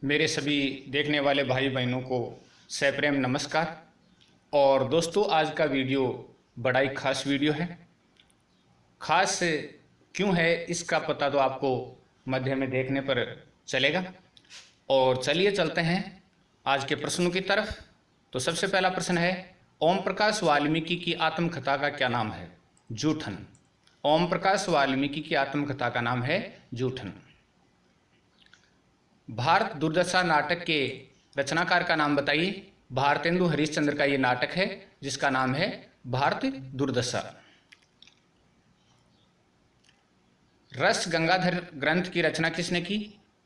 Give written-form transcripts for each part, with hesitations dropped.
मेरे सभी देखने वाले भाई बहनों को सप्रेम नमस्कार। और दोस्तों, आज का वीडियो बड़ा ही खास वीडियो है। खास क्यों है इसका पता तो आपको मध्य में देखने पर चलेगा। और चलिए चलते हैं आज के प्रश्नों की तरफ। तो सबसे पहला प्रश्न है, ओम प्रकाश वाल्मीकि की आत्मकथा का क्या नाम है? जूठन। ओम प्रकाश वाल्मीकि की आत्मकथा का नाम है जूठन। भारत दुर्दशा नाटक के रचनाकार का नाम बताइए। भारतेंदु हरिश्चंद्र का ये नाटक है जिसका नाम है भारत दुर्दशा। रस गंगाधर ग्रंथ की रचना किसने की?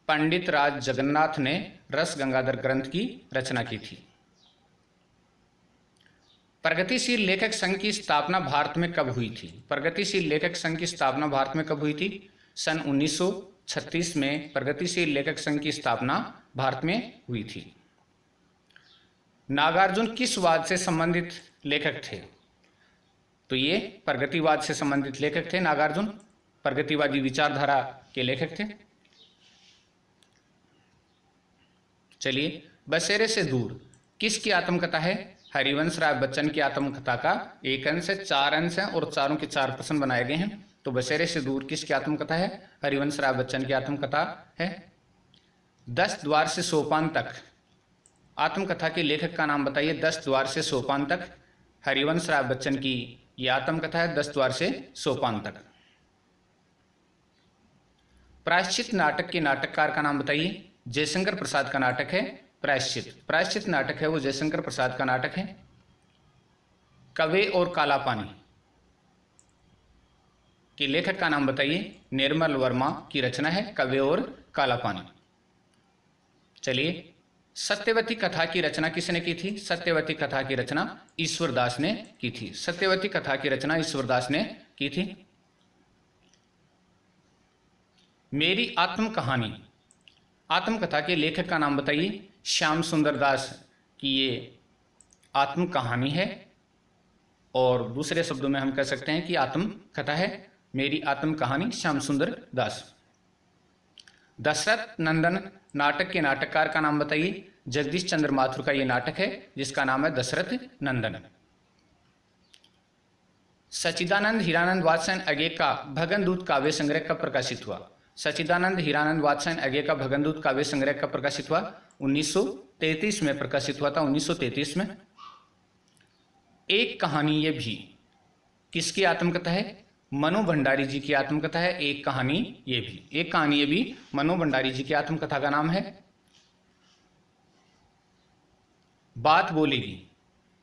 पंडित राज जगन्नाथ ने रस गंगाधर ग्रंथ की रचना की थी। प्रगतिशील लेखक संघ की स्थापना भारत में कब हुई थी? प्रगतिशील लेखक संघ की स्थापना भारत में कब हुई थी? सन 1936 में प्रगतिशील लेखक संघ की स्थापना भारत में हुई थी। नागार्जुन किस वाद से संबंधित लेखक थे? तो ये प्रगतिवाद से संबंधित लेखक थे। नागार्जुन प्रगतिवादी विचारधारा के लेखक थे। चलिए, बसेरे से दूर किसकी आत्मकथा है? हरिवंश राय बच्चन की आत्मकथा का एक अंश है, 4 अंश हैं और चारों के 4 प्रश्न बनाए गए हैं। तो बसेरे से दूर किसकी आत्मकथा है? हरिवंश राय बच्चन की आत्मकथा है। 10 द्वार से सोपान तक आत्मकथा के लेखक का नाम बताइए। 10 द्वार से सोपान तक हरिवंश राय बच्चन की यह आत्मकथा है, 10 द्वार से सोपान तक। प्रायश्चित नाटक के नाटककार का नाम बताइए। जयशंकर प्रसाद का नाटक है प्रायश्चित। प्रायश्चित नाटक है वो जयशंकर प्रसाद का नाटक है। कवे और काला पानी के लेखक का नाम बताइए। निर्मल वर्मा की रचना है कवे और काला पानी। चलिए, सत्यवती कथा की रचना किसने की थी? सत्यवती कथा की रचना ईश्वरदास ने की थी। सत्यवती कथा की रचना ईश्वरदास ने की थी। मेरी आत्म कहानी आत्मकथा के लेखक का नाम बताइए। श्याम सुंदर दास की ये आत्म कहानी है, और दूसरे शब्दों में हम कह सकते हैं कि आत्मकथा है मेरी आत्म कहानी, श्याम सुंदर दास। दशरथ नंदन नाटक के नाटककार का नाम बताइए। जगदीश चंद्र माथुर का ये नाटक है जिसका नाम है दशरथ नंदन। सच्चिदानंद हीरानंद वात्स्ययन अज्ञे का भगनदूत काव्य संग्रह कब प्रकाशित हुआ? सच्चिदानंद हीरानंद वात्स्ययन अज्ञे का भगनदूत काव्य संग्रह कब प्रकाशित हुआ? 1933 में प्रकाशित हुआ था। 1933 में। एक कहानी ये भी किसकी आत्मकथा है? मनु भंडारी जी की आत्मकथा है। एक कहानी ये भी, एक कहानी ये भी मनु भंडारी जी की आत्मकथा का नाम है। बात बोलेगी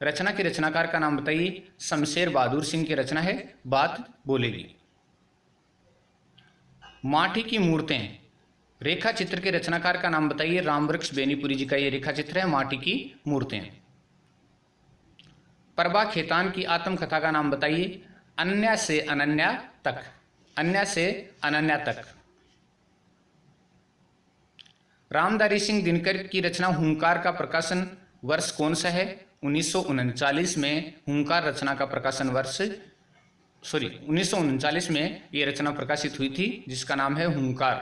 रचना के रचनाकार का नाम बताइए। शमशेर बहादुर सिंह की रचना है बात बोलेगी। माटी की मूर्तें रेखा चित्र के रचनाकार का नाम बताइए। रामवृक्ष बेनीपुरी जी का ये रेखा चित्र है माटी की मूर्तें। प्रभा खेतान की आत्मकथा का नाम बताइए। अन्या से अनन्या तक। अन्या से अनन्या तक। रामधारी सिंह दिनकर की रचना हुंकार का प्रकाशन वर्ष कौन सा है? 1939 में हुंकार रचना का प्रकाशन वर्ष 1939 में यह रचना प्रकाशित हुई थी जिसका नाम है हुंकार।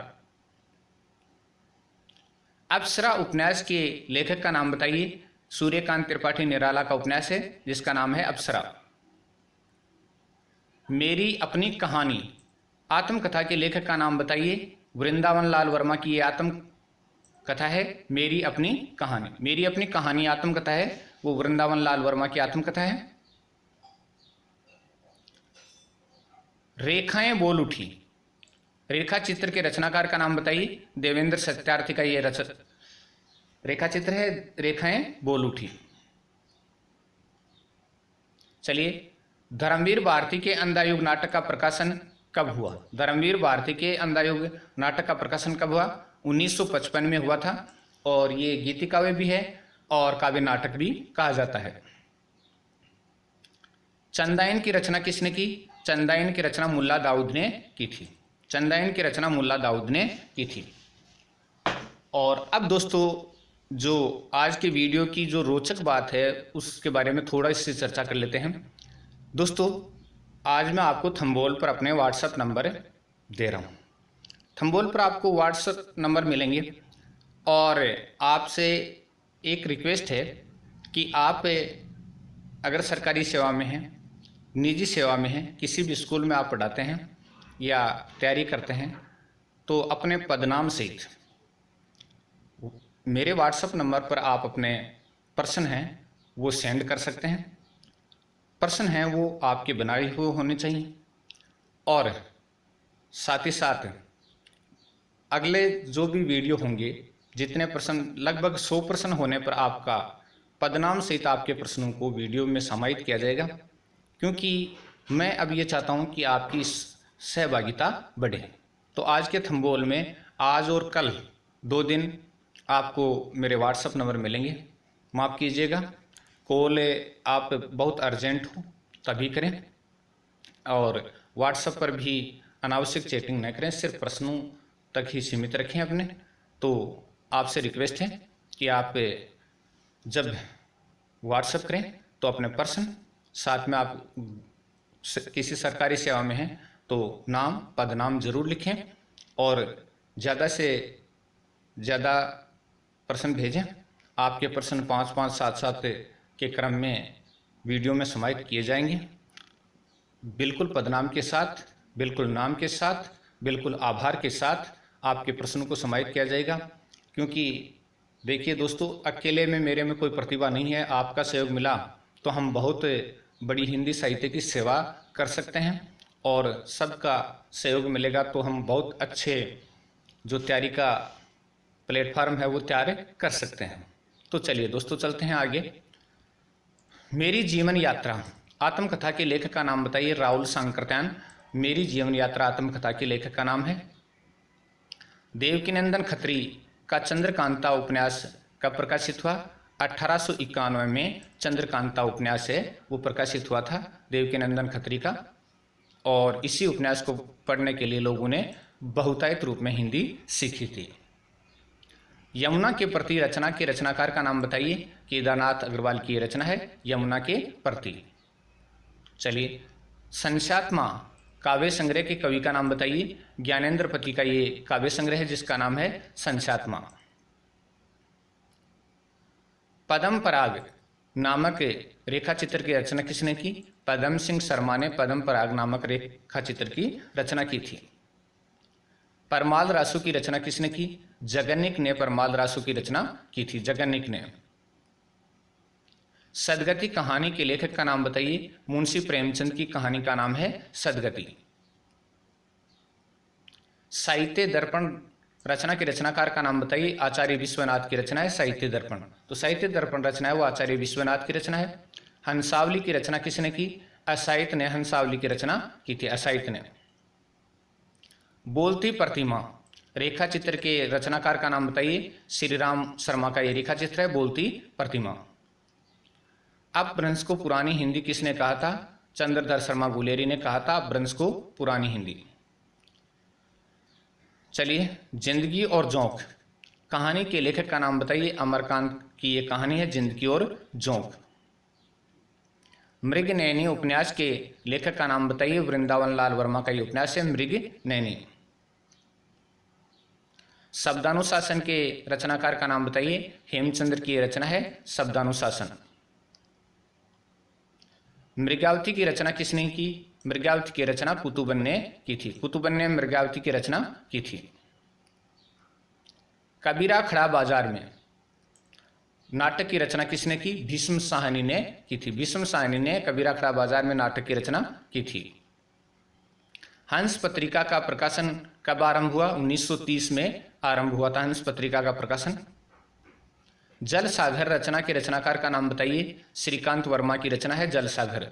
अप्सरा उपन्यास के लेखक का नाम बताइए। सूर्यकांत त्रिपाठी निराला का उपन्यास है जिसका नाम है अप्सरा। मेरी अपनी कहानी आत्मकथा के लेखक का नाम बताइए। वृंदावन लाल वर्मा की यह आत्मकथा है मेरी अपनी कहानी। मेरी अपनी कहानी आत्मकथा है वो वृंदावन लाल वर्मा की आत्मकथा है। रेखाएं बोल उठी रेखा चित्र के रचनाकार का नाम बताइए। देवेंद्र सत्यार्थी का यह रेखा चित्र है रेखाएं बोल उठी। चलिए, धर्मवीर भारती के अंधायुग नाटक का प्रकाशन कब हुआ? धर्मवीर भारती के अंधायुग नाटक का प्रकाशन कब हुआ? 1955 में हुआ था। और ये गीति काव्य भी है और काव्य नाटक भी कहा जाता है। चंदायन की रचना किसने की? चंदायन की रचना मुल्ला दाऊद ने की थी। चंदायन की रचना मुल्ला दाऊद ने की थी। और अब दोस्तों, जो आज के वीडियो की जो रोचक बात है उसके बारे में थोड़ा इससे चर्चा कर लेते हैं। दोस्तों, आज मैं आपको थंबोल पर अपने व्हाट्सएप नंबर दे रहा हूँ। थंबोल पर आपको व्हाट्सएप नंबर मिलेंगे। और आपसे एक रिक्वेस्ट है कि आप अगर सरकारी सेवा में हैं, निजी सेवा में हैं, किसी भी स्कूल में आप पढ़ाते हैं या तैयारी करते हैं, तो अपने पदनाम सहित मेरे व्हाट्सएप नंबर पर आप अपने प्रश्न हैं वो सेंड कर सकते हैं। प्रश्न हैं वो आपके बनाए हुए होने चाहिए और साथ ही साथ अगले जो भी वीडियो होंगे, जितने प्रश्न, लगभग 100 प्रश्न होने पर आपका पदनाम सहित आपके प्रश्नों को वीडियो में समाहित किया जाएगा, क्योंकि मैं अब ये चाहता हूँ कि आपकी सहभागिता बढ़े। तो आज के थंबनेल में आज और कल 2 दिन आपको मेरे व्हाट्सएप नंबर मिलेंगे। माफ़ कीजिएगा, कॉल आप बहुत अर्जेंट हो तभी करें, और व्हाट्सएप पर भी अनावश्यक चैटिंग न करें, सिर्फ प्रश्नों तक ही सीमित रखें अपने। तो आपसे रिक्वेस्ट है कि आप जब व्हाट्सएप करें तो अपने प्रश्न, साथ में आप किसी सरकारी सेवा में हैं तो नाम, पदनाम जरूर लिखें और ज़्यादा से ज़्यादा प्रश्न भेजें। आपके प्रश्न 5-5, 7-7 के क्रम में वीडियो में समाहित किए जाएंगे, बिल्कुल पदनाम के साथ, बिल्कुल नाम के साथ, बिल्कुल आभार के साथ आपके प्रश्नों को समाहित किया जाएगा। क्योंकि देखिए दोस्तों, अकेले में मेरे में कोई प्रतिभा नहीं है, आपका सहयोग मिला तो हम बहुत बड़ी हिंदी साहित्य की सेवा कर सकते हैं, और सबका सहयोग मिलेगा तो हम बहुत अच्छे जो तैयारी का प्लेटफार्म है वो तैयार कर सकते हैं। तो चलिए दोस्तों, चलते हैं आगे। मेरी जीवन यात्रा आत्मकथा के लेखक का नाम बताइए। राहुल सांकृत्यायन मेरी जीवन यात्रा आत्मकथा के लेखक का नाम है। देवकीनंदन खत्री का चंद्रकांता उपन्यास कब प्रकाशित हुआ? 1891 में चंद्रकांता उपन्यास है वो प्रकाशित हुआ था देवकीनंदन खत्री का, और इसी उपन्यास को पढ़ने के लिए लोगों ने बहुतायत रूप में हिंदी सीखी थी। यमुना के प्रति रचना के रचनाकार का नाम बताइए। केदारनाथ अग्रवाल की रचना है यमुना के प्रति। चलिए, संध्यात्मा काव्य संग्रह के कवि का नाम बताइए। ज्ञानेंद्र पति का ये काव्य संग्रह है जिसका नाम है संध्यात्मा। पद्म पराग नामक रेखा चित्र की रचना किसने की? पद्म सिंह शर्मा ने पद्म पराग नामक रेखा चित्र की रचना की थी। परमाल रासु की रचना किसने की? जगन्निक ने परमाल रासु की रचना की थी, जगन्निक ने। सदगति कहानी के लेखक का नाम बताइए। मुंशी प्रेमचंद की कहानी का नाम है सदगति। साहित्य दर्पण रचना के रचनाकार का नाम बताइए। आचार्य विश्वनाथ की रचना है साहित्य दर्पण। तो साहित्य दर्पण रचना है वो आचार्य विश्वनाथ की रचना है। हंसावली की रचना किसने की? असाहित्य ने हंसावली की रचना की थी, असाहित्य ने। बोलती प्रतिमा रेखा चित्र के रचनाकार का नाम बताइए। श्री राम शर्मा का ये रेखा चित्र है बोलती प्रतिमा। अपभ्रंश को पुरानी हिंदी किसने कहा था? चंद्रधर शर्मा गुलेरी ने कहा था अपभ्रंश को पुरानी हिंदी। चलिए, जिंदगी और जोंक कहानी के लेखक का नाम बताइए। अमरकांत की ये कहानी है जिंदगी और जोंक। मृग नैनी उपन्यास के लेखक का नाम बताइए। वृंदावन लाल वर्मा का ये उपन्यास है मृग नैनी। शब्दानुशासन के रचनाकार का नाम बताइए। हेमचंद्र की रचना है शब्दानुशासन। मृगावती की रचना किसने की? मृगावती की रचना कुतुबन ने की थी। कुतुबन ने मृगावती की रचना की थी। कबीरा खड़ा बाजार में नाटक की रचना किसने की? भीष्म साहनी ने की थी। भीष्म साहनी ने कबीरा खड़ा बाजार में नाटक की रचना की थी। हंस पत्रिका का प्रकाशन कब आरंभ हुआ? 1930 में आरंभ हुआ था हंस पत्रिका का प्रकाशन। जल सागर रचना के रचनाकार का नाम बताइए। श्रीकांत वर्मा की रचना है जल सागर।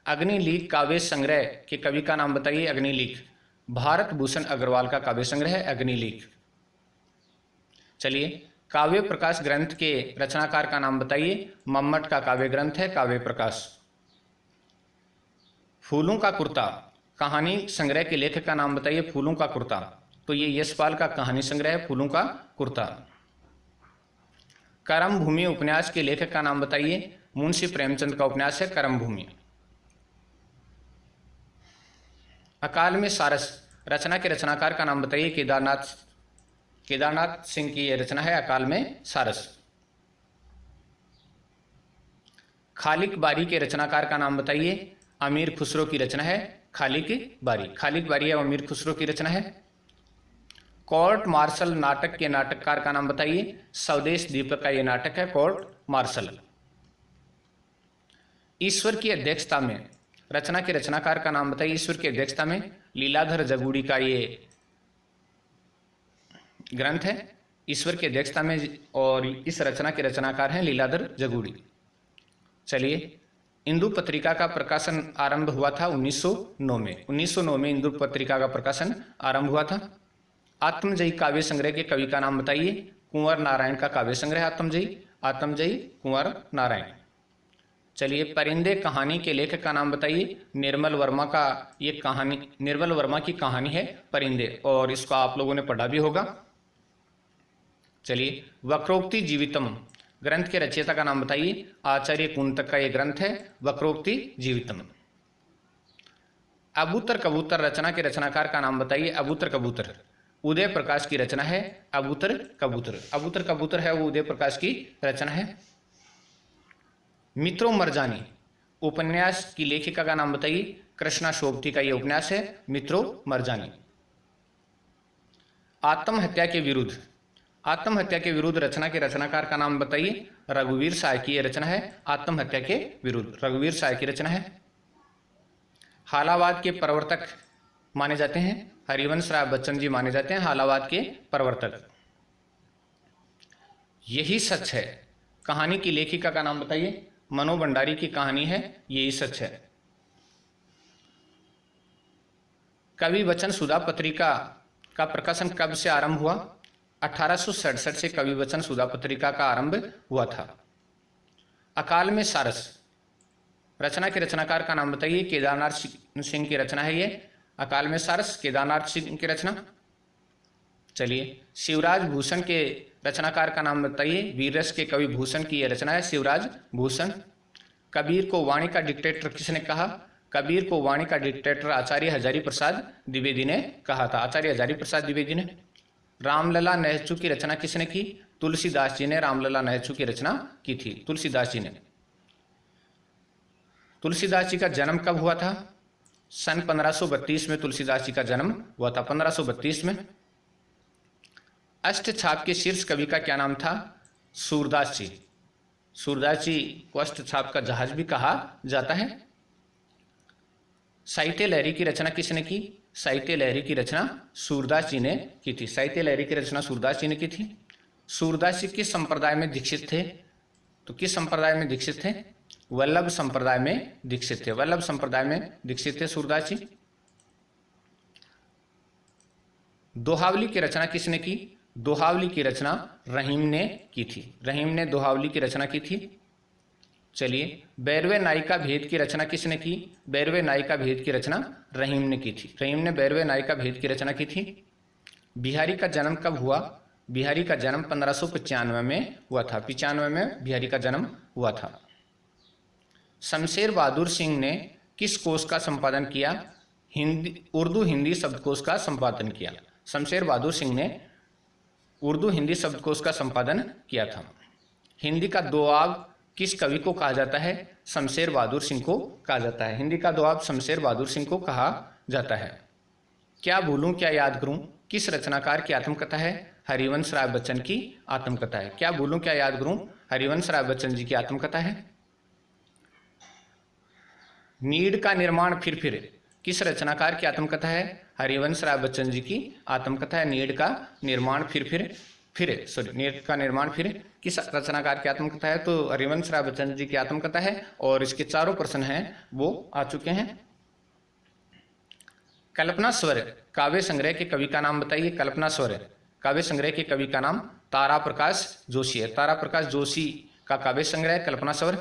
अग्निलीक काव्य संग्रह के कवि का नाम बताइए। अग्निलीक भारत भूषण अग्रवाल का काव्य संग्रह है अग्निलीक। चलिए, काव्य प्रकाश ग्रंथ के रचनाकार का नाम बताइए। मम्मट का काव्य ग्रंथ है काव्य प्रकाश। फूलों का कुर्ता कहानी संग्रह के लेखक का नाम बताइए। फूलों का कुर्ता, तो ये यशपाल का कहानी संग्रह है फूलों का कुर्ता। करम भूमि उपन्यास के लेखक का नाम बताइए। मुंशी प्रेमचंद का उपन्यास है करम भूमि। अकाल में सारस रचना के रचनाकार का नाम बताइए। केदारनाथ केदारनाथ सिंह की यह रचना है अकाल में सारस। खालिक बारी के रचनाकार का नाम बताइए। अमीर खुसरो की रचना है खालिक बारी। खालिक बारी है अमीर खुसरो की रचना है। कोर्ट मार्शल नाटक के नाटककार का नाम बताइए। स्वदेश दीपक का यह नाटक है कोर्ट मार्शल। ईश्वर की अध्यक्षता में रचना के रचनाकार का नाम बताइए। ईश्वर की अध्यक्षता में लीलाधर जगूड़ी का ये ग्रंथ है ईश्वर की अध्यक्षता में, और इस रचना के रचनाकार हैं लीलाधर जगूड़ी। चलिए, इंदु पत्रिका का प्रकाशन आरंभ हुआ था 1909 में। 1909 में इंदु पत्रिका का प्रकाशन आरंभ हुआ था। आत्मजयी काव्य संग्रह के कवि का नाम बताइए। कुंवर नारायण का काव्य संग्रह आत्मजयी कुंवर नारायण। चलिए, परिंदे कहानी के लेखक का नाम बताइए। निर्मल वर्मा का ये कहानी, निर्मल वर्मा की कहानी है परिंदे, और इसको आप लोगों ने पढ़ा भी होगा। चलिए, वक्रोक्ति जीवितम ग्रंथ के रचयिता का नाम बताइए। आचार्य कुंतक का यह ग्रंथ है वक्रोक्ति जीवितम। अबूतर कबूतर रचना के रचनाकार का नाम बताइए। अबूतर कबूतर उदय प्रकाश की रचना है। अबूतर कबूतर, अबूतर कबूतर है वो उदय प्रकाश की रचना है। मित्रों मरजानी उपन्यास की लेखिका का नाम बताइए। कृष्णा शोभती का यह उपन्यास है मित्रों मरजानी। आत्महत्या के विरुद्ध रचना के रचनाकार का नाम बताइए। रघुवीर साय की यह रचना है आत्महत्या के विरुद्ध, रघुवीर साय की रचना है। हालावाद के प्रवर्तक माने जाते हैं हरिवंश राय बच्चन जी माने जाते हैं हालावाद के प्रवर्तक। यही सच है कहानी की लेखिका का नाम बताइए। मनो भंडारी की कहानी है यही सच है। कवि वचन सुधा पत्रिका का प्रकाशन कब से आरंभ हुआ? 1867 से कवि वचन सुधा पत्रिका का आरंभ हुआ था। अकाल में सारस रचना के रचनाकार का नाम बताइए। केदारनाथ सिंह की रचना है ये अकाल में सारस, केदारनाथ सिंह की रचना। चलिए, शिवराज भूषण के रचनाकार का नाम बताइए। वीररस के कवि भूषण की यह रचना है शिवराज भूषण। कबीर को वाणी का डिक्टेटर किसने कहा? कबीर को वाणी का डिक्टेटर आचार्य हजारी प्रसाद द्विवेदी ने कहा था, आचार्य हजारी प्रसाद द्विवेदी ने। रामलला नहचू की रचना किसने की? तुलसीदास जी ने रामलला नहचू की रचना की थी, तुलसीदास जी ने। तुलसीदास जी का जन्म कब हुआ था? सन 1532 में तुलसीदास जी का जन्म हुआ था, 1532 में। अष्टछाप के शीर्ष कवि का क्या नाम था? सूरदास जी। सूरदास जी को अष्टछाप का जहाज भी कहा जाता है। साहित्य लहरी की रचना किसने की? साहित्य लहरी की रचना सूरदास जी ने की थी, साहित्य लहरी की रचना सूरदास जी ने की थी। सूरदास जी किस संप्रदाय में दीक्षित थे? तो किस संप्रदाय में दीक्षित थे? वल्लभ संप्रदाय में दीक्षित थे, वल्लभ संप्रदाय में दीक्षित थे सूरदास जी। दोहावली की रचना किसने की? दोहावली की रचना रहीम ने की थी, रहीम ने दोहावली की रचना की थी। चलिए, बैरवे नायिका भेद की रचना किसने की? बैरवे नायिका भेद की रचना रहीम ने की थी, रहीम ने बैरवे नायिका भेद की रचना की थी। बिहारी का जन्म कब हुआ? बिहारी का जन्म 1595 में हुआ था, 95 में बिहारी का जन्म हुआ था। शमशेर बहादुर सिंह ने किस कोश का संपादन किया? उर्दू हिंदी शब्दकोश का संपादन किया। शमशेर बहादुर सिंह ने उर्दू हिंदी शब्दकोश का संपादन किया था। हिंदी का दोआब किस कवि को कहा जाता है? शमशेर बहादुर सिंह को कहा जाता है, हिंदी का दोआब शमशेर बहादुर सिंह को कहा जाता है। क्या भूलूं क्या याद करूं किस रचनाकार की आत्मकथा है? हरिवंश राय बच्चन की आत्मकथा है। क्या भूलूं क्या याद करूं हरिवंश राय बच्चन जी की आत्मकथा है। नीड का निर्माण फिर किस रचनाकार की आत्मकथा है? हरिवंश राय बच्चन जी की आत्मकथा है। नीड का निर्माण नीड का निर्माण फिर किस रचनाकार की आत्मकथा है? तो हरिवंश राय बच्चन जी की आत्मकथा है। और इसके चारों प्रश्न हैं वो आ चुके हैं। कल्पना स्वर काव्य संग्रह के कवि का नाम बताइए। कल्पना स्वर काव्य संग्रह के कवि का नाम तारा प्रकाश जोशी है, तारा प्रकाश जोशी का काव्य संग्रह कल्पना स्वर।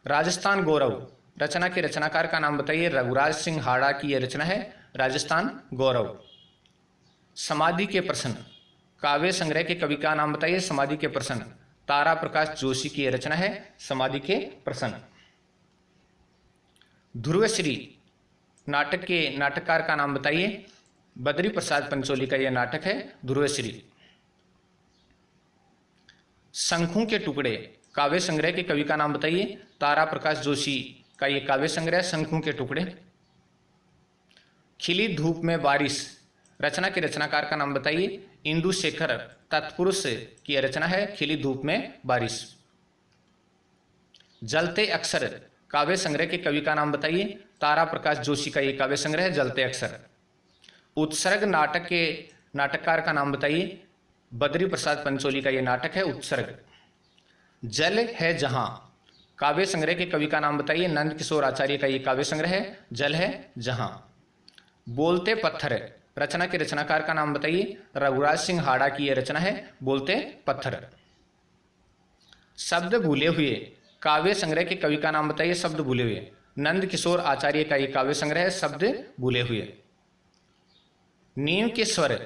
राजस्थान गौरव रचना के रचनाकार का नाम बताइए। रघुराज सिंह हाड़ा की यह रचना है राजस्थान गौरव। समाधि के प्रश्न काव्य संग्रह के कवि का नाम बताइए। समाधि के प्रश्न तारा प्रकाश जोशी की यह रचना है समाधि के प्रश्न। ध्रुवश्री नाटक के नाटककार का नाम बताइए। बद्री प्रसाद पंचोली का यह नाटक है ध्रुवश्री। शंखों के टुकड़े काव्य संग्रह के कवि का नाम बताइए। तारा प्रकाश जोशी का ये काव्य संग्रह शंखों के टुकड़े। खिली धूप में बारिश रचना के रचनाकार का नाम बताइए। इंदु शेखर तत्पुरुष की रचना है खिली धूप में बारिश। जलते अक्षर काव्य संग्रह के कवि का नाम बताइए। तारा प्रकाश जोशी का ये काव्य संग्रह है जलते अक्षर। उत्सर्ग नाटक के नाटककार का नाम बताइए। बद्री प्रसाद पंचोली का ये नाटक है उत्सर्ग। जल है जहां काव्य संग्रह के कवि का नाम बताइए। नंद किशोर आचार्य का ये काव्य संग्रह है जल है जहां। बोलते पत्थर रचना के रचनाकार का नाम बताइए। रघुराज सिंह हाड़ा की यह रचना है बोलते पत्थर। शब्द भूले हुए काव्य संग्रह के कवि का नाम बताइए। शब्द भूले हुए नंद किशोर आचार्य का यह काव्य संग्रह है शब्द भूले हुए। नीम के स्वर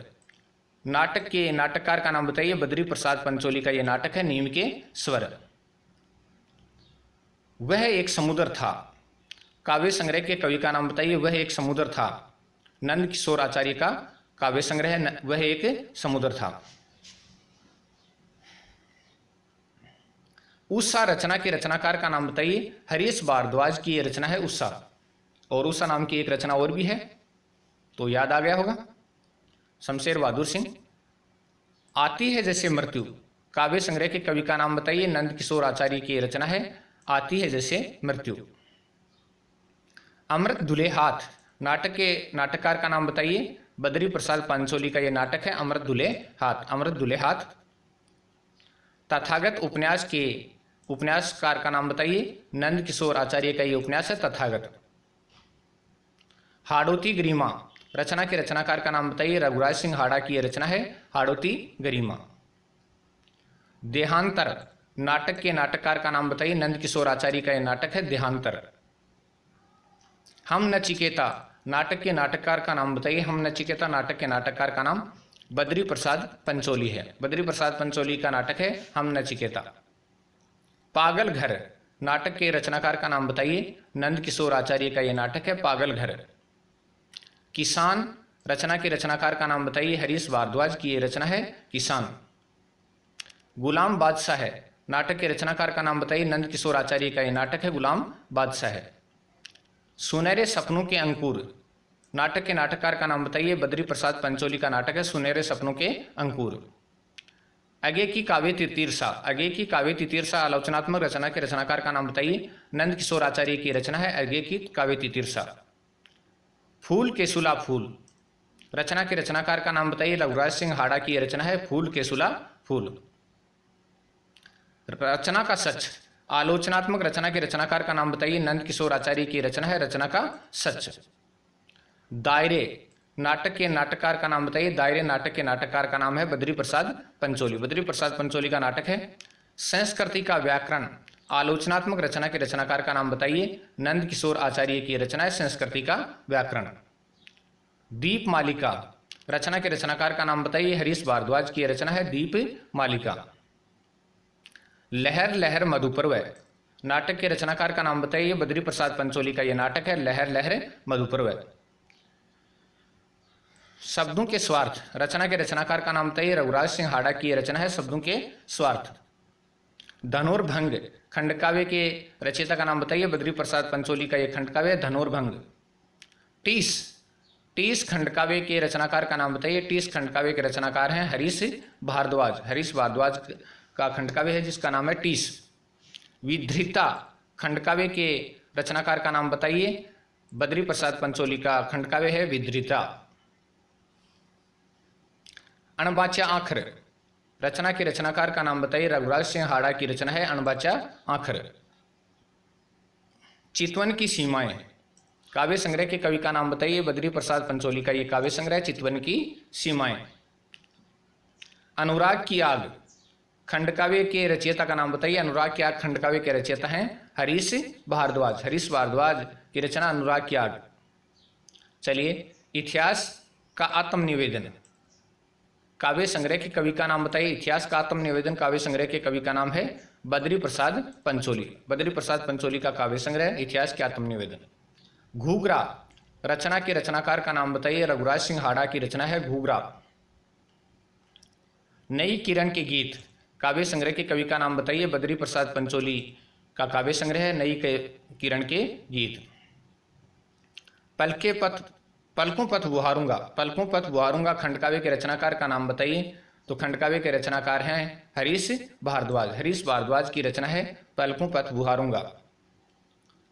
नाटक के नाटककार का नाम बताइए। बद्री प्रसाद पंचोली का यह नाटक है नीम के स्वर। वह एक समुद्र था काव्य संग्रह के कवि का नाम बताइए। वह एक समुद्र था नंद किशोर आचार्य का काव्य संग्रह है वह एक समुद्र था। उषा रचना के रचनाकार का नाम बताइए। हरीश भारद्वाज की यह रचना है उषा। और उषा नाम की एक रचना और भी है तो याद आ गया होगा शमशेर बहादुर सिंह। आती है जैसे मृत्यु काव्य संग्रह के कवि का नाम बताइए। नंद किशोर आचार्य की रचना है आती है जैसे मृत्यु। अमृत धुले हाथ नाटक के नाटककार का नाम बताइए। बद्री प्रसाद पंचोली का यह नाटक है अमृत धुले हाथ। अमृत धुले हाथ। तथागत उपन्यास के उपन्यासकार का नाम बताइए। नंद किशोर आचार्य का यह उपन्यास है तथागत। हाड़ोती गरिमा रचना के रचनाकार का नाम बताइए। रघुराज सिंह हाड़ा की यह रचना है हाड़ोती गरिमा। देहांतर नाटक के नाटककार का नाम बताइए। नंद किशोर आचार्य का यह नाटक है देहांतर। हम नचिकेता नाटक के नाटककार का नाम बताइए। हम नचिकेता नाटक के नाटककार का नाम बद्री प्रसाद पंचोली है। बद्री प्रसाद पंचोली का नाटक है हम नचिकेता। पागल घर नाटक के रचनाकार का नाम बताइए। नंद किशोर आचार्य का यह नाटक है पागल घर। किसान रचना के रचनाकार का नाम बताइए। हरीश भारद्वाज की यह रचना है किसान। गुलाम बादशाह नाटक के रचनाकार का नाम बताइए। नंद किशोर आचार्य का यह नाटक है गुलाम बादशाह है। सुनहरे सपनों के अंकुर नाटक के नाटककार का नाम बताइए। बद्री प्रसाद पंचोली का नाटक है सुनहरे सपनों के अंकुर। अगे की काव्य तितीर्षा अगे की काव्य तितीर्षा आलोचनात्मक रचना के रचनाकार का नाम बताइए। नंद किशोर आचार्य की रचना है अगे की काव्य तितीर्षा। फूल केसुला फूल रचना के रचनाकार का नाम बताइए। रघुराज सिंह हाड़ा की यह रचना है फूल केसुला फूल। रचना का सच आलोचनात्मक रचना के रचनाकार का नाम बताइए। नंद किशोर आचार्य की रचना है रचना का सच। दायरे नाटक के नाटककार का नाम बताइए। दायरे नाटक के नाटककार का नाम है बद्री प्रसाद पंचोली। बद्री प्रसाद पंचोली का नाटक है। संस्कृति का व्याकरण आलोचनात्मक रचना के रचनाकार का नाम बताइए। नंद किशोर आचार्य की रचना है संस्कृति का व्याकरण। दीप मालिका रचना के रचनाकार का नाम बताइए। हरीश भारद्वाज की रचना है दीप मालिका। लहर लहर मधुपर्व नाटक के रचनाकार का नाम बताइए। बद्री प्रसाद पंचोली का यह नाटक है लहर लहर मधुपर्व। शब्दों के स्वार्थ रचना के रचनाकार का नाम बताइए। रघुराज सिंह हाड़ा की यह रचना है शब्दों के स्वार्थ। धनुर्भंग खंडकाव्य के रचयिता का नाम बताइए। बद्री प्रसाद पंचोली का यह खंडकाव्य है धनुर्भंग। टीस टीस खंडकाव्य के रचनाकार का नाम बताइए। टीस खंडकाव्य के रचनाकार हैं हरीश भारद्वाज। हरीश भारद्वाज का खंडकाव्य है जिसका नाम है टीस। विधृता खंडकाव्य के रचनाकार का नाम बताइए। बद्री प्रसाद पंचोली का खंडकाव्य है विधृता। अणबाचा आखर रचना के रचनाकार का नाम बताइए। रघुराज सिंह हाड़ा की रचना है अणबाचा आखर। चितवन की सीमाएं काव्य संग्रह के कवि का नाम बताइए। बद्री प्रसाद पंचोली का यह काव्य संग्रह चितवन की सीमाएं। अनुराग की आग खंडकाव्य के रचयिता का नाम बताइए। अनुराग की आग खंडकाव्य के रचयिता हैं हरीश भारद्वाज। हरीश भारद्वाज की रचना अनुराग की आग। चलिए इतिहास का आत्मनिवेदन काव्य संग्रह के कवि का नाम बताइए। इतिहास का आत्मनिवेदन काव्य संग्रह के कवि का नाम है बद्री प्रसाद पंचोली। बद्री प्रसाद पंचोली का काव्य संग्रह इतिहास के आत्मनिवेदन। घूघरा रचना के रचनाकार का नाम बताइए। रघुराज सिंह हाड़ा की रचना है घूघरा। नई किरण के गीत काव्य संग्रह के कवि का नाम बताइए। बद्री प्रसाद पंचोली का काव्य संग्रह है नई किरण के गीत। पलकों पथ बुहारूंगा खंड काव्य के रचनाकार का नाम बताइए। तो खंड काव्य के रचनाकार हैं हरीश भारद्वाज की रचना है पलकों पथ बुहारूंगा।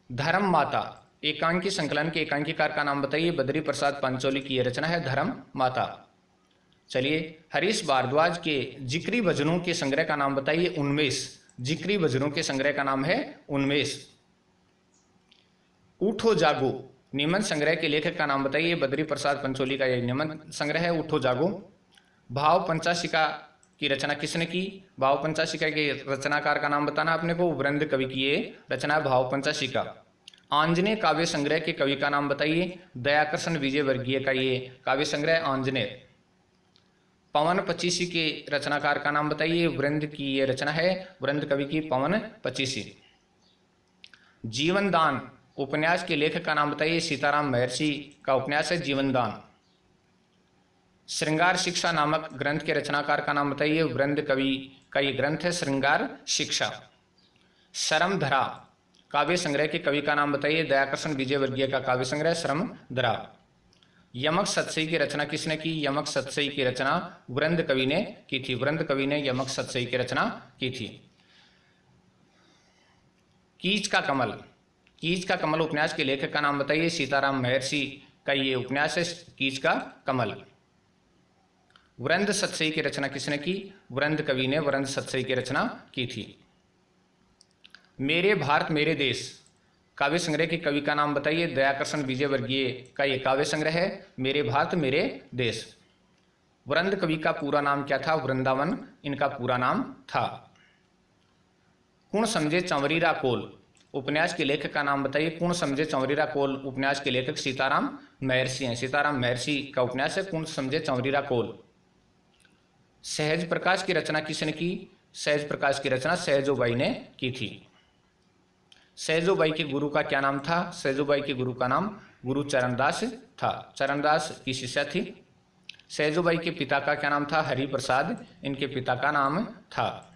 धर्म माता एकांकी संकलन के एकांकीकार का नाम बताइए। बद्री प्रसाद पंचोली की यह रचना है धर्म माता। चलिए, हरीश भारद्वाज के जिक्री भजनों के संग्रह का नाम बताइए। उन्मेष। जिक्री भजनों के संग्रह का नाम है उन्मेष। उठो जागो निमन संग्रह के लेखक का नाम बताइए। बद्री प्रसाद पंचोली का यह निमन संग्रह है उठो जागो। भाव पंचाशिका की रचना किसने की? भाव पंचाशिका के रचनाकार का नाम बताना अपने को। वृंद कवि की ये रचना है भाव पंचाशिका। आंजनेय काव्य संग्रह के कवि का नाम बताइए। दयाकर्षण विजयवर्गीय का ये काव्य संग्रह आंजनेय। पवन पचीसी के रचनाकार का नाम बताइए। वृंद की ये रचना है वृंद कवि की पवन पचीसी। जीवन दान उपन्यास के लेखक का नाम बताइए। सीताराम महर्षि का उपन्यास है जीवन दान। श्रृंगार शिक्षा नामक ग्रंथ के रचनाकार का नाम बताइए। वृंद कवि का ये ग्रंथ है श्रृंगार शिक्षा। शरमधरा काव्य संग्रह के कवि का नाम बताइए। दयाकर्षण विजयवर्गीय का काव्य संग्रह शरमधरा। यमक सतसई की रचना किसने की? यमक सतसई की रचना वृंद कवि ने की थी। वृंद कवि ने यमक सतसई की रचना की थी। कीच का कमल उपन्यास के लेखक का नाम बताइए। सीताराम महर्षि का ये उपन्यास है कीच का कमल। वृंद सतसई की रचना किसने की? वृंद कवि ने वृंद सतसई की रचना की थी। मेरे भारत मेरे देश काव्य संग्रह के कवि का नाम बताइए। दयाकर्षण विजयवर्गीय का ये काव्य संग्रह है मेरे भारत मेरे देश। वृंद कवि का पूरा नाम क्या था? वृंदावन इनका पूरा नाम था। कुण समझे चंवरीरा कोल उपन्यास के लेखक का नाम बताइए। कुण समझे चंवरीरा कोल उपन्यास के लेखक सीताराम महर्षि हैं। सीताराम महर्षि का उपन्यास है कुण समझे चंवरीरा कोल। सहज प्रकाश की रचना किसने की? सहज प्रकाश की रचना सहजोबाई ने की थी। सहजोबाई के गुरु का क्या नाम था? सहजोबाई के गुरु का नाम गुरु चरणदास था। चरणदास की शिष्या थी। सहजोबाई के पिता का क्या नाम था? हरिप्रसाद इनके पिता का नाम था।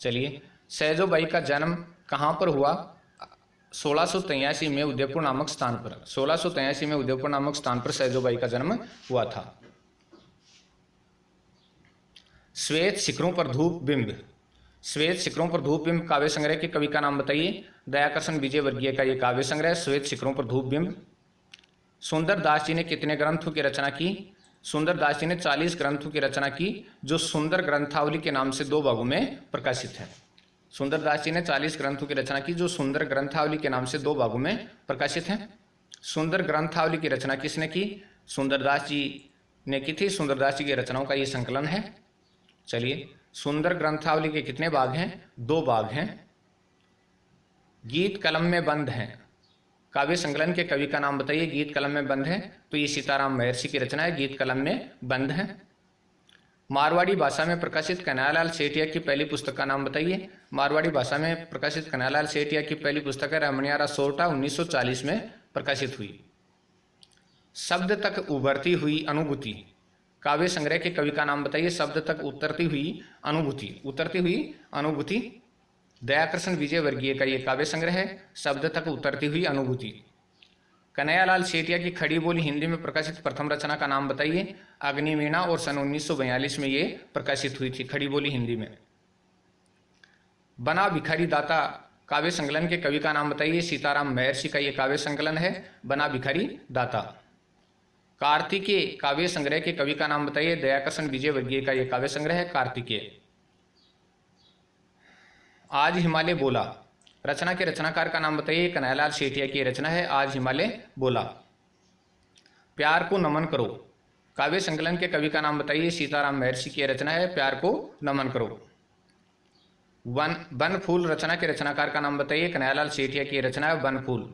चलिए, सहजोबाई का जन्म कहाँ पर हुआ? 1683 में उदयपुर नामक स्थान पर। 1683 में उदयपुर नामक स्थान पर सहजोबाई का जन्म हुआ था। श्वेत शिखरों पर धूप बिंब काव्य संग्रह के कवि का नाम बताइए। दयाकर्षण विजयवर्गीय का ये काव्य संग्रह श्वेत शिखरों पर धूप बिंब। सुंदर दास जी ने कितने ग्रंथों की रचना की? सुंदर दास जी ने 40 ग्रंथों की रचना की जो सुंदर ग्रंथावली के नाम से 2 भागों में प्रकाशित है। सुंदर दास जी ने 40 ग्रंथों की रचना की जो सुंदर ग्रंथावली के नाम से 2 भागों में प्रकाशित है। सुंदर ग्रंथावली की रचना किसने की? सुंदरदास जी ने की थी। सुंदरदास जी की रचनाओं का ये संकलन है। चलिए, सुंदर ग्रंथावली के कितने भाग हैं? 2 भाग हैं। गीत कलम में बंद हैं काव्य संकलन के कवि का नाम बताइए। गीत कलम में बंद है तो ये सीताराम महर्षि की रचना है गीत कलम में बंद है। मारवाड़ी भाषा में प्रकाशित कन्हैयालाल सेठिया की पहली पुस्तक का नाम बताइए। मारवाड़ी भाषा में प्रकाशित कन्हैयालाल सेठिया की पहली पुस्तक है रमणियारा सोरठा 1940 में प्रकाशित हुई। शब्द तक उभरती हुई अनुभूति काव्य संग्रह के कवि का नाम बताइए। शब्द तक उतरती हुई अनुभूति दयाकर्षण विजयवर्गीय का ये काव्य संग्रह है शब्द तक उतरती हुई अनुभूति। कन्हैयालाल सेठिया की खड़ी बोली हिंदी में प्रकाशित प्रथम रचना का नाम बताइए। अग्निवीणा और सन 1942 में ये प्रकाशित हुई थी खड़ी बोली हिंदी में। बना भिखारी दाता काव्य संकलन के कवि का नाम बताइए। सीताराम महर्षि का ये काव्य संकलन है बना भिखारी दाता। कार्तिकेय काव्य संग्रह के कवि का नाम बताइए। दयाकर्षण विजयवर्गीय का ये काव्य संग्रह है कार्तिकेय। आज हिमालय बोला रचना के रचनाकार का नाम बताइए। कन्हैयालाल सेठिया की रचना है आज हिमालय बोला। प्यार को नमन करो काव्य संकलन के कवि का नाम बताइए। सीताराम महर्षि की रचना है प्यार को नमन करो। वन फूल रचना के रचनाकार का नाम बताइए। कन्हैयालाल सेठिया की रचना है वन फूल।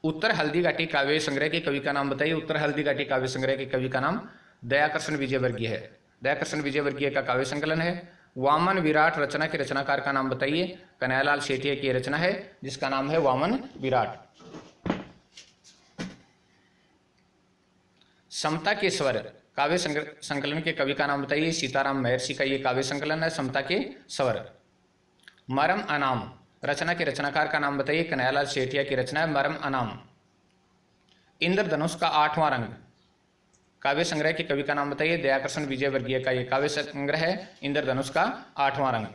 उत्तर हल्दी घाटी काव्य संग्रह के कवि का नाम बताइए। उत्तर हल्दी घाटी काव्य संग्रह के कवि का नाम दयाकर्षण विजयवर्गीय है। दयाकर्षण विजयवर्गीय का काव्य संकलन है। वामन विराट रचना के रचनाकार का नाम बताइए। कन्हैयालाल सेठिया की रचना है जिसका नाम है वामन विराट। समता के स्वर काव्य संकलन के कवि का नाम बताइए। सीताराम महर्षि का ये काव्य संकलन है, समता के स्वर। मरम अनाम रचना के रचनाकार का नाम बताइए। कन्हैयालाल सेठिया की रचना है मरम अनाम। इंद्रधनुष का 8वां रंग काव्य संग्रह के कवि का नाम बताइए। दयाकृष्ण विजयवर्गीय का ये काव्य संग्रह है इंद्रधनुष का 8वां रंग।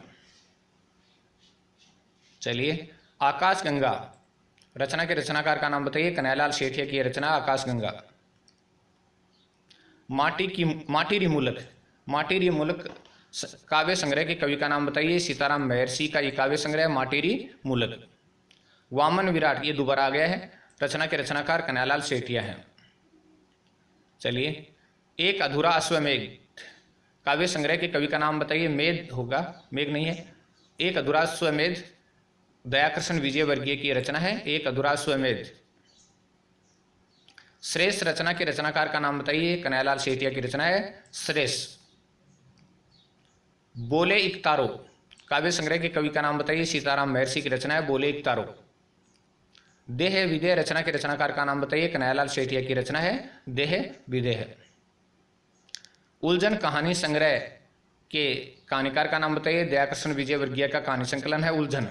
चलिए, आकाशगंगा रचना के रचनाकार का नाम बताइए। कन्हैयालाल सेठिया की रचना आकाशगंगा। माटीरी मूलक काव्य संग्रह के कवि का नाम बताइए। सीताराम महर्षि का ये काव्य संग्रह माटीरी मूलक। वामन विराट ये दोबारा आ गया है, रचना के रचनाकार कन्हैयालाल सेठिया हैं। चलिए, एक अधूरा अश्वमेघ काव्य संग्रह के कवि का नाम बताइए। मेघ होगा, मेघ नहीं है। एक अधूरा अश्वमेध दयाकृष्ण विजयवर्गीय की रचना है, एक अधूरा अश्वमेध। श्रेष्ठ रचना के रचनाकार का नाम बताइए। कन्हैयालाल सेठिया की रचना है श्रेष्ठ। बोले एक तारो काव्य संग्रह के कवि का नाम बताइए। सीताराम महर्षि की रचना है बोले एक तारो। देह विदेह रचना के रचनाकार का नाम बताइए। कन्हैयालाल सेठिया की रचना है देह विदेह। उलझन कहानी संग्रह के कहानीकार का नाम बताइए। दयाकृष्ण विजयवर्गीय का कहानी संकलन है उलझन।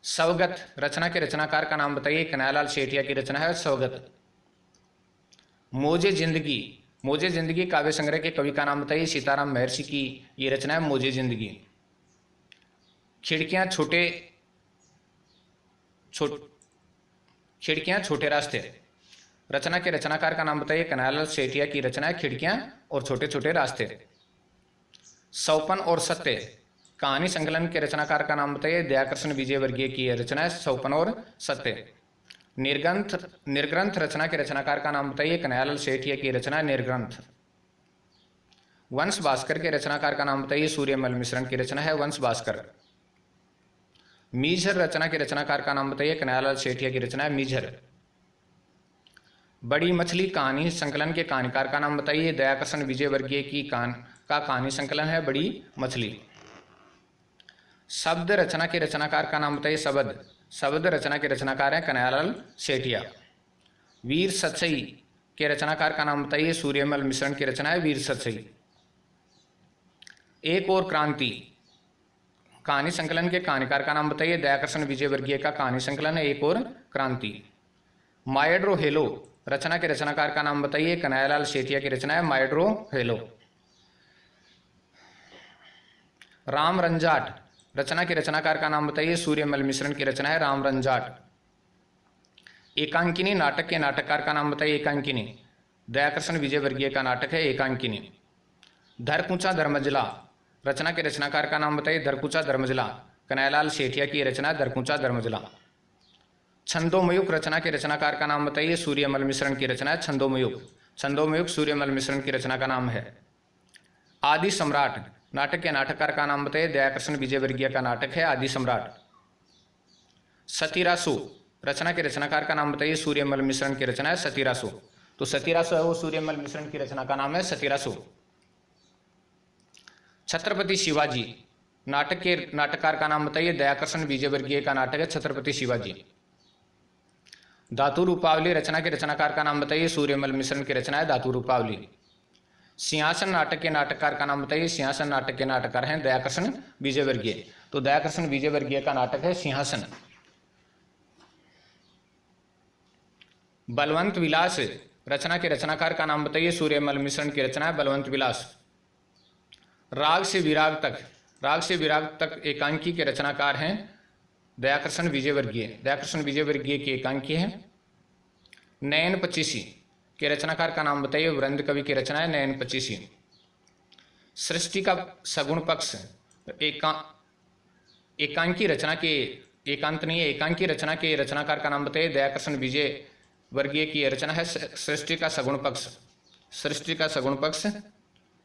सवगत रचना के रचनाकार का नाम बताइए। कन्हैयालाल सेठिया की रचना है सवगत। मौजे जिंदगी काव्य संग्रह के कवि का नाम बताइए। सीताराम महर्षि की ये रचना है मौजे जिंदगी। खिड़कियां छोटे रास्ते रचना के रचनाकार का नाम बताइए। कन्हैयालाल सेठिया की रचना है खिड़कियां और छोटे छोटे रास्ते। सौपन और सत्य कहानी संकलन के रचनाकार का नाम बताइए। दयाकृष्ण विजयवर्गीय की रचना है सौपन और सत्य। निर्ग्रंथ रचना के रचनाकार का नाम बताइए। कन्हैयालाल सेठिया की रचना है निर्ग्रंथ। वंश भास्कर के रचनाकार का नाम बताइए। सूर्यमल मिश्रण की रचना है वंश भास्कर। मीझर रचना के रचनाकार का नाम बताइए। कन्हैयालाल सेठिया की रचना है मीझर। बड़ी मछली कहानी संकलन के कहानीकार का नाम बताइए। दयाकृष्ण विजयवर्गीय की का कहानी संकलन है बड़ी मछली। शब्द रचना के रचनाकार का नाम बताइए। शब्द रचना के रचनाकार हैं कन्हैयालाल सेठिया। वीर सतसई के रचनाकार का नाम बताइए। सूर्यमल मिश्रण की रचना है वीर सतसई। एक और क्रांति कहानी संकलन के कहानीकार का नाम बताइए। दयाकृष्ण विजयवर्गीय का कहानी संकलन है एक और क्रांति। मायड्रो हेलो रचना के रचनाकार का नाम बताइए। कन्हैयालाल सेठिया की रचना है मायड्रो हेलो। राम रंजाट रचना के रचनाकार का नाम बताइए। सूर्यमल मिश्रण की रचना है राम रंजाट। एकांकिनी नाटक के नाटककार का नाम बताइए। एकांकिनी दयाकृष्ण विजयवर्गीय का नाटक है एकांकिनी। धरकुचा धर्मजला रचना के रचनाकार का नाम बताइए। धरकुचा धर्मजला कन्हैयालाल सेठिया की रचना है धरकुचा धर्मजला। छंदोमयुक्त रचना के रचनाकार का नाम बताइए। सूर्यमल मिश्रण की रचना है छंदोमयुक्त सूर्यमल मिश्रण की रचना का नाम है। आदि सम्राट नाटक के नाटककार का नाम बताइए। दयाकृष्ण विजयवर्गीय का नाटक है आदि सम्राट। सतीरासु रचना के रचनाकार का नाम बताइए। सूर्यमल मिश्रण की रचना है सतीरासु। तो सतीरासु है वो सूर्यमल मिश्रण की रचना का नाम है सतीरासु। छत्रपति शिवाजी नाटक के नाटककार का नाम बताइए। दयाकृष्ण विजयवर्गीय का नाटक है छत्रपति शिवाजी। धातु रूपावली रचना के रचनाकार का नाम बताइए। सूर्यमल मिश्रण की रचना है धातु रूपावली। सिंहासन नाटक के नाटककार का नाम बताइए। सिंहासन नाटक के नाटककार हैं दयाकृष्ण विजयवर्गीय। तो दयाकृष्ण विजयवर्गीय का नाटक है सिंहासन। बलवंत विलास रचना के रचनाकार का नाम बताइए। सूर्यमल मिश्रण की रचना है बलवंत विलास। राग से विराग तक एकांकी के रचनाकार हैं दयाकृष्ण विजयवर्गीय के एकांकी हैं। नयन पचीसी के रचनाकार का नाम बताइए। वृंद कवि की रचना है नयन पचीसी। सृष्टि का सगुण पक्ष एकांकी रचना के रचनाकार का नाम बताइए। दयाकृष्ण विजयवर्गीय की रचना है सृष्टि का सगुण पक्ष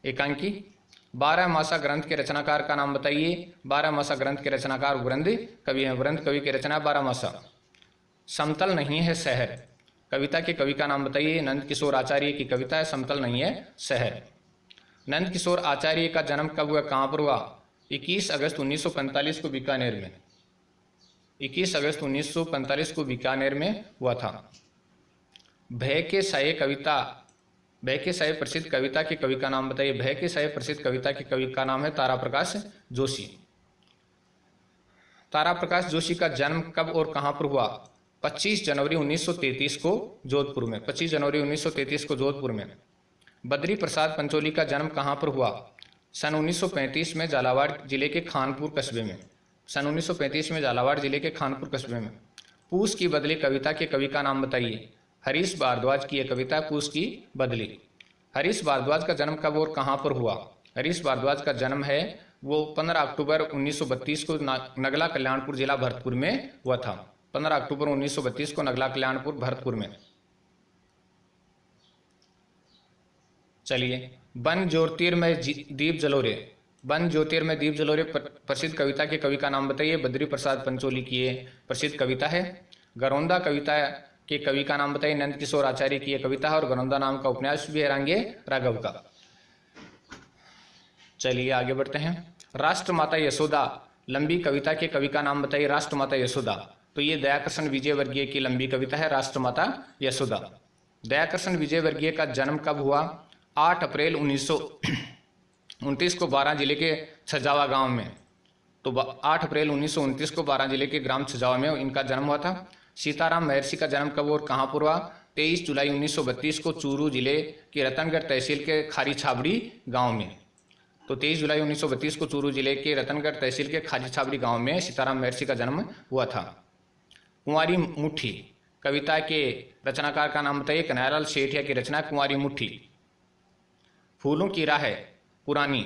एकांकी। 12 मासा ग्रंथ के रचनाकार का नाम बताइए। 12 मासा ग्रंथ के रचनाकार वृंद कवि हैं। वृंद कवि की रचना 12 मासा। समतल नहीं है शहर कविता के कवि का नाम बताइए। नंद किशोर आचार्य की कविता है समतल नहीं है शहर। नंद किशोर आचार्य का जन्म कब हुआ, कहाँ पर हुआ? 21 अगस्त 1945 को बीकानेर में। 21 अगस्त 1945 को बीकानेर में हुआ था। भय के साये कविता भय के साहिब प्रसिद्ध कविता के कवि का नाम बताइए। भय के साहिब प्रसिद्ध कविता के कवि का नाम है तारा प्रकाश जोशी। तारा प्रकाश जोशी का जन्म कब और कहां पर हुआ? 25 जनवरी 1933 को जोधपुर में। 25 जनवरी 1933 को जोधपुर में। बद्री प्रसाद पंचोली का जन्म कहां पर हुआ? सन 1935 में झालावाड़ जिले के खानपुर कस्बे में। सन 1935 में झालावाड़ जिले के खानपुर कस्बे में। पूस की बदली कविता के कवि का नाम बताइए। हरीश भारद्वाज की यह कविता पूस की बदली। हरीश भारद्वाज का जन्म कब और कहां पर हुआ? हरीश भारद्वाज का जन्म है वो 15 अक्टूबर 1932 को नगला कल्याणपुर जिला भरतपुर में हुआ था। 15 अक्टूबर 1932 को नगला कल्याणपुर भरतपुर में। चलिए, बन ज्योतिर्मय दीप जलोरे। बन ज्योतिर्मय दीप जलोरे प्रसिद्ध कविता के कवि का नाम बताइए। बद्री प्रसाद पंचोली की ये प्रसिद्ध कविता है। गरौंदा कविता के कवि का नाम बताइए। नंद किशोर आचार्य की यह कविता है और गरौंदा नाम का उपन्यास भी है रांगे राघव का। चलिए आगे बढ़ते हैं। राष्ट्रमाता यशोदा लंबी कविता के कवि का नाम बताइए। राष्ट्रमाता यशोदा, तो ये दयाकर्षण विजयवर्गीय की लंबी कविता है राष्ट्रमाता यशोदा। दयाकर्षण विजयवर्गीय का जन्म कब हुआ? 8 अप्रैल 1929 को बारां जिले के छजावा गांव में। तो 8 अप्रैल 1929 को बारां जिले के ग्राम छजावा में इनका जन्म हुआ था। सीताराम महर्षि का जन्म कब और कहां पर हुआ? 23 जुलाई 1932 को चूरू जिले के रतनगढ़ तहसील के खारी छाबड़ी गांव में। तो 23 जुलाई 1932 को चूरू जिले के रतनगढ़ तहसील के खारी छाबड़ी गांव में सीताराम महर्षि का जन्म हुआ था। कुंवारी मुट्ठी कविता के रचनाकार का नाम बताइए। कन्हैयालाल सेठिया की रचना कुंवारी मुट्ठी। फूलों की राह पुरानी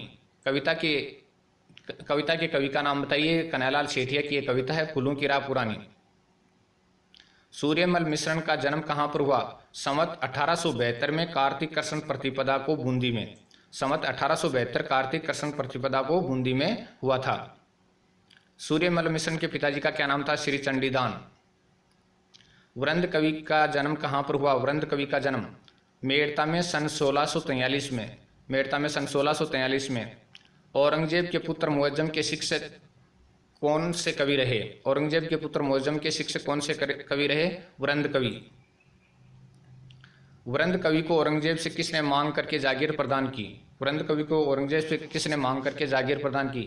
कविता के कवि का नाम बताइए। कन्हैयालाल सेठिया की यह कविता है फूलों की राह पुरानी। सूर्यमल मिश्रण का जन्म कहां पर हुआ? संवत 1872 में कार्तिक कृष्ण प्रतिपदा को बूंदी में। संवत 1872 कार्तिक कृष्ण प्रतिपदा को बूंदी में हुआ था। सूर्यमल मिश्रण के पिताजी का क्या नाम था? श्री चंडीदान। वृंद कवि का जन्म कहां पर हुआ? वृंद कवि का जन्म मेड़ता में सन 1643 में। मेड़ता में सन 1643 में। औरंगजेब के पुत्र मुअज्जम के शिक्षक कौन से कवि रहे? औरंगजेब के पुत्र मुअज्जम के शिक्षक कौन से कवि रहे? वृंद कवि। वृंद कवि को औरंगजेब से किसने मांग करके जागीर प्रदान की? वृंद कवि को औरंगजेब से किसने मांग करके जागीर प्रदान की?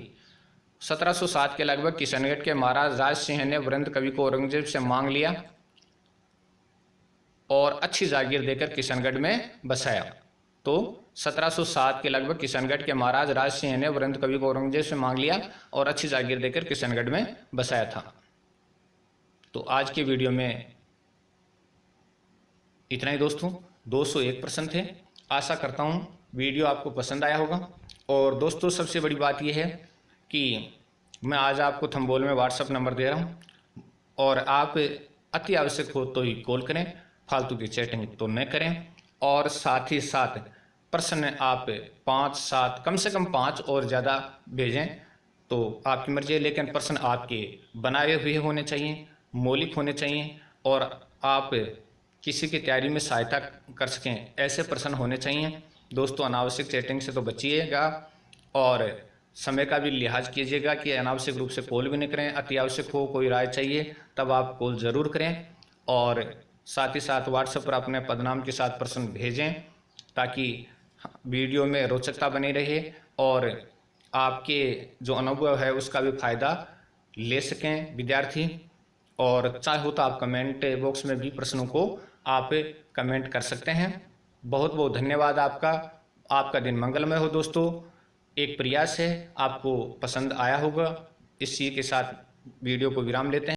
1707 के लगभग किशनगढ़ के महाराज राज सिंह ने वृंद कवि को औरंगजेब से मांग लिया और अच्छी जागीर देकर किशनगढ़ में बसाया। तो 1707 के लगभग किशनगढ़ के महाराज राज सिंह ने वृंद कवि को औरंगजेब से मांग लिया और अच्छी जागीर देकर किशनगढ़ में बसाया था। तो आज के वीडियो में इतना ही दोस्तों। 201 प्रश्न थे। आशा करता हूँ वीडियो आपको पसंद आया होगा। और दोस्तों सबसे बड़ी बात यह है कि मैं आज आपको थंबनेल में व्हाट्सएप नंबर दे रहा हूँ और आप अति आवश्यक हो तो ही कॉल करें, फालतू की चैटिंग तो न करें। और साथ ही साथ प्रश्न आप 5-7 कम से कम 5 और ज़्यादा भेजें तो आपकी मर्जी है, लेकिन प्रश्न आपके बनाए हुए होने चाहिए, मौलिक होने चाहिए और आप किसी की तैयारी में सहायता कर सकें, ऐसे प्रश्न होने चाहिए। दोस्तों अनावश्यक चैटिंग से तो बचिएगा और समय का भी लिहाज कीजिएगा कि अनावश्यक रूप से कॉल भी नहीं करें। अति आवश्यक हो, कोई राय चाहिए तब आप कॉल ज़रूर करें। और साथ ही साथ व्हाट्सएप पर अपने पदनाम के साथ प्रश्न भेजें ताकि वीडियो में रोचकता बनी रहे और आपके जो अनुभव है उसका भी फ़ायदा ले सकें विद्यार्थी। और चाहे हो तो आप कमेंट बॉक्स में भी प्रश्नों को आप कमेंट कर सकते हैं। बहुत बहुत धन्यवाद आपका। आपका दिन मंगलमय हो दोस्तों। एक प्रयास है, आपको पसंद आया होगा। इसी के साथ वीडियो को विराम लेते हैं।